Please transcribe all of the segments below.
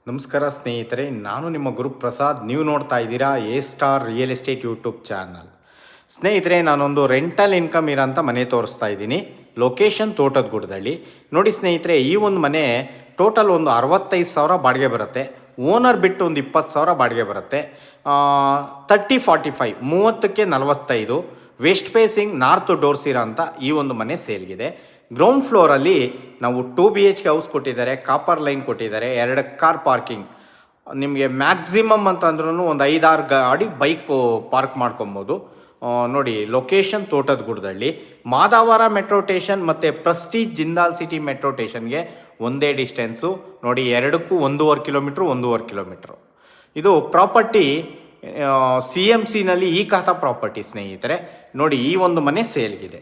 ನಮಸ್ಕಾರ ಸ್ನೇಹಿತರೆ, ನಾನು ನಿಮ್ಮ ಗುರುಪ್ರಸಾದ್. ನೀವು ನೋಡ್ತಾ ಇದ್ದೀರಾ A-Star real estate YouTube channel. ಸ್ನೇಹಿತರೆ, ನಾನೊಂದು ರೆಂಟಲ್ ಇನ್ಕಮ್ ಇರೋಂಥ ಮನೆ ತೋರಿಸ್ತಾ ಇದ್ದೀನಿ. ಲೊಕೇಶನ್ ತೋಟದಗುಡ್ದಳ್ಳಿ. ನೋಡಿ ಸ್ನೇಹಿತರೆ, ಈ ಒಂದು ಮನೆ ಟೋಟಲ್ ಒಂದು 65,000 ಬಾಡಿಗೆ ಬರುತ್ತೆ. ಓನರ್ ಬಿಟ್ಟು ಒಂದು 20,000 ಬಾಡಿಗೆ ಬರುತ್ತೆ. 30-45 30ಕ್ಕೆ 45 ವೆಸ್ಟ್ ಫೇಸಿಂಗ್ ನಾರ್ತ್ ಡೋರ್ಸ್ ಇರೋ ಅಂಥ ಈ ಒಂದು ಮನೆ ಸೇಲ್ಗಿದೆ. ಗ್ರೌಂಡ್ ಫ್ಲೋರಲ್ಲಿ ನಾವು 2 BHK ಹೌಸ್ ಕೊಟ್ಟಿದ್ದಾರೆ, ಕಾಪರ್ ಲೈನ್ ಕೊಟ್ಟಿದ್ದಾರೆ, 2 ಕಾರ್ ಪಾರ್ಕಿಂಗ್. ನಿಮಗೆ ಮ್ಯಾಕ್ಸಿಮಮ್ ಅಂತಂದ್ರೂ ಒಂದು 5-6 ಗಾಡಿ ಬೈಕು ಪಾರ್ಕ್ ಮಾಡ್ಕೊಬೋದು. ನೋಡಿ, ಲೊಕೇಶನ್ ತೋಟದಗುಡ್ದಳ್ಳಿ. ಮಾದಾವರ ಮೆಟ್ರೋ ಸ್ಟೇಷನ್ ಮತ್ತು ಪ್ರೆಸ್ಟೀಜ್ ಜಿಂದಾಲ್ ಸಿಟಿ ಮೆಟ್ರೋ ಸ್ಟೇಷನ್ಗೆ ಒಂದೇ ಡಿಸ್ಟೆನ್ಸು. ನೋಡಿ, ಎರಡಕ್ಕೂ 1.5 ಕಿಲೋಮೀಟ್ರು. ಇದು ಪ್ರಾಪರ್ಟಿ CMCನಲ್ಲಿ ಈ ಖಾತಾ ಪ್ರಾಪರ್ಟಿ ಸ್ನೇಹಿತರೆ. ನೋಡಿ, ಈ ಒಂದು ಮನೆ ಸೇಲ್ಗಿದೆ.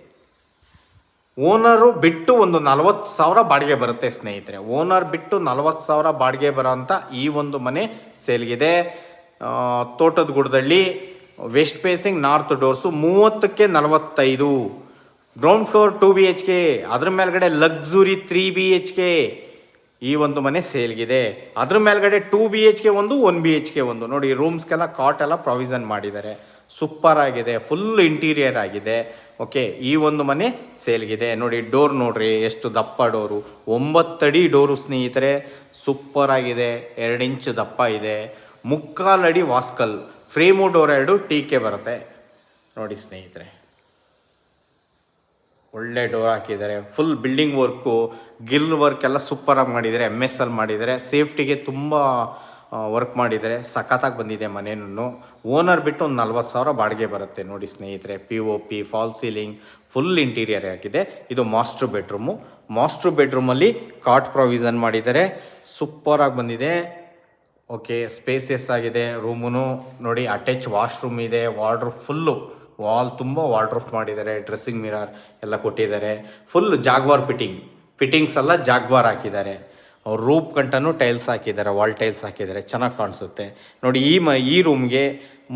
ಓನರು ಬಿಟ್ಟು ಒಂದು 40,000 ಬಾಡಿಗೆ ಬರುತ್ತೆ ಸ್ನೇಹಿತರೆ. ಓನರ್ ಬಿಟ್ಟು 40,000 ಬಾಡಿಗೆ ಬರೋಂಥ ಈ ಒಂದು ಮನೆ ಸೇಲ್ಗಿದೆ. Thotadaguddahalli, west facing north doors, 30ಕ್ಕೆ 45 ಗ್ರೌಂಡ್ ಫ್ಲೋರ್ 2 BHK, ಅದ್ರ ಮೇಲ್ಗಡೆ ಲಕ್ಸುರಿ 3 BHK ಈ ಒಂದು ಮನೆ ಸೇಲ್ಗಿದೆ. ಅದ್ರ ಮೇಲ್ಗಡೆ 2 BHK ಒಂದು, 1 BHK ಒಂದು. ನೋಡಿ, ರೂಮ್ಸ್ಗೆಲ್ಲ ಕಾಟ್ ಎಲ್ಲ ಪ್ರಾವಿಷನ್ ಮಾಡಿದ್ದಾರೆ. ಸೂಪರ್ ಆಗಿದೆ, ಫುಲ್ ಇಂಟೀರಿಯರ್ ಆಗಿದೆ. ಓಕೆ, ಈ ಒಂದು ಮನೆ ಸೇಲ್ಗಿದೆ. ನೋಡಿ, ಡೋರ್ ನೋಡ್ರಿ, ಎಷ್ಟು ದಪ್ಪ ಡೋರು, 9 ಅಡಿ ಡೋರು ಸ್ನೇಹಿತರೆ. ಸೂಪರ್ ಆಗಿದೆ. 2 ಇಂಚ್ ದಪ್ಪ ಇದೆ. 3/4 ಅಡಿ ವಾಸ್ಕಲ್. ಫ್ರೇಮು ಡೋರ್ 2 TK ಬರುತ್ತೆ. ನೋಡಿ ಸ್ನೇಹಿತರೆ, ಒಳ್ಳೆ ಡೋರ್ ಹಾಕಿದ್ದಾರೆ. Full building work, Gill work ಎಲ್ಲ ಸೂಪರಾಗಿ ಮಾಡಿದ್ದಾರೆ. MSL ಮಾಡಿದ್ದಾರೆ. ಸೇಫ್ಟಿಗೆ ತುಂಬ ವರ್ಕ್ ಮಾಡಿದ್ದಾರೆ. ಸಖತ್ತಾಗಿ ಬಂದಿದೆ ಮನೇನು. ಓನರ್ ಬಿಟ್ಟು ಒಂದು 40,000 ಬಾಡಿಗೆ ಬರುತ್ತೆ. ನೋಡಿ ಸ್ನೇಹಿತರೆ, POP, fall ceiling, full interior ಆಗಿದೆ. ಇದು ಮಾಸ್ಟ್ರು ಬೆಡ್ರೂಮು. ಮಾಸ್ಟ್ರು ಬೆಡ್ರೂಮಲ್ಲಿ ಕಾಟ್ ಪ್ರಾವಿಷನ್ ಮಾಡಿದ್ದಾರೆ. ಸೂಪರಾಗಿ ಬಂದಿದೆ. ಓಕೆ, ಸ್ಪೇಸಿಯಸ್ ಆಗಿದೆ ರೂಮು. ನೋಡಿ, ಅಟ್ಯಾಚ್ ವಾಶ್ರೂಮ್ ಇದೆ. ವಾರ್ಡ್ರೋಬ್ ಫುಲ್ಲು, ವಾಲ್ ತುಂಬ ವಾರ್ಡ್ರೋಬ್ ಮಾಡಿದ್ದಾರೆ. ಡ್ರೆಸ್ಸಿಂಗ್ ಮಿರರ್ ಎಲ್ಲ ಕೊಟ್ಟಿದ್ದಾರೆ. ಫುಲ್ ಜಾಗ್ವಾರ್ ಫಿಟ್ಟಿಂಗ್ಸ್ ಎಲ್ಲ ಜಾಗ್ವಾರ್ ಹಾಕಿದ್ದಾರೆ. ರೂಪ್ ಗಂಟನೂ ಟೈಲ್ಸ್ ಹಾಕಿದ್ದಾರೆ, ವಾಲ್ ಟೈಲ್ಸ್ ಹಾಕಿದ್ದಾರೆ. ಚೆನ್ನಾಗಿ ಕಾಣಿಸುತ್ತೆ. ನೋಡಿ, ಈ ರೂಮ್ಗೆ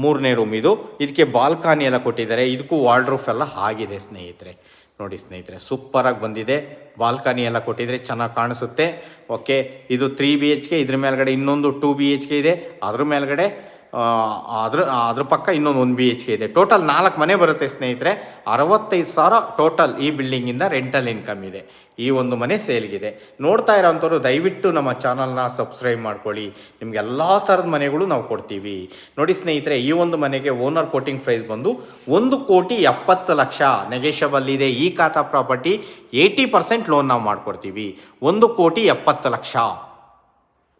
3ನೇ ರೂಮ್ ಇದು. ಇದಕ್ಕೆ ಬಾಲ್ಕನಿ ಎಲ್ಲ ಕೊಟ್ಟಿದ್ದಾರೆ. ಇದಕ್ಕೂ ವಾರ್ಡ್ರೋಬ್ ಎಲ್ಲ ಆಗಿದೆ ಸ್ನೇಹಿತರೆ. ನೋಡಿ ಸ್ನೇಹಿತರೆ, ಸೂಪರಾಗಿ ಬಂದಿದೆ. ಬಾಲ್ಕನಿ ಎಲ್ಲ ಕೊಟ್ಟಿದ್ದಾರೆ, ಚೆನ್ನಾಗಿ ಕಾಣಿಸುತ್ತೆ. ಓಕೆ, ಇದು 3 BHK. ಇದ್ರ ಮೇಲ್ಗಡೆ ಇನ್ನೊಂದು 2 BHK ಇದೆ. ಅದ್ರ ಮೇಲ್ಗಡೆ ಅದ್ರ ಪಕ್ಕ ಇನ್ನೊಂದು 1 BHK ಇದೆ. ಟೋಟಲ್ 4 ಮನೆ ಬರುತ್ತೆ ಸ್ನೇಹಿತರೆ. 65,000 ಟೋಟಲ್ ಈ ಬಿಲ್ಡಿಂಗಿಂದ ರೆಂಟಲ್ ಇನ್ಕಮ್ ಇದೆ. ಈ ಒಂದು ಮನೆ ಸೇಲ್ಗಿದೆ. ನೋಡ್ತಾ ಇರೋಂಥವ್ರು ದಯವಿಟ್ಟು ನಮ್ಮ ಚಾನಲ್ನ ಸಬ್ಸ್ಕ್ರೈಬ್ ಮಾಡ್ಕೊಳ್ಳಿ. ನಿಮ್ಗೆ ಎಲ್ಲ ಥರದ ಮನೆಗಳು ನಾವು ಕೊಡ್ತೀವಿ. ನೋಡಿ ಸ್ನೇಹಿತರೆ, ಈ ಒಂದು ಮನೆಗೆ ಓನರ್ ಕೋಟಿಂಗ್ ಪ್ರೈಸ್ ಬಂದು 1,70,00,000 ನೆಗೆಷಬಲ್ ಇದೆ. ಈ ಖಾತಾ ಪ್ರಾಪರ್ಟಿ 80% ಲೋನ್ ನಾವು ಮಾಡಿಕೊಡ್ತೀವಿ. 1,70,00,000.